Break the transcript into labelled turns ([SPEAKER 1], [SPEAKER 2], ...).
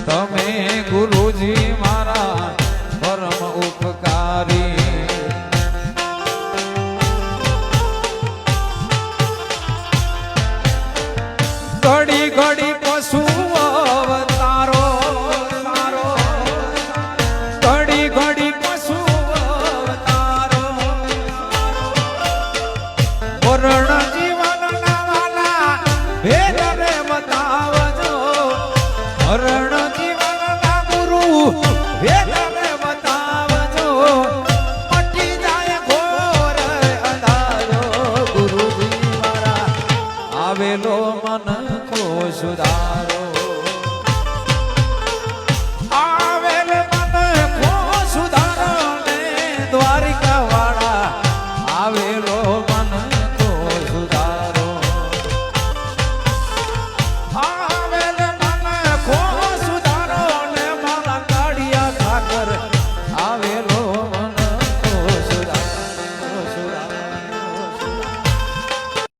[SPEAKER 1] તમે ગુરુજી મારા પરમ ઉપકારી ઘડી ઘડી પશુ અવતારો ઘડી ઘડી પશુ અવતારો વરણ જીવન ના વાલા ભેદ રે બતાવજો હરણ જીવન ના ગુરુ ભેદ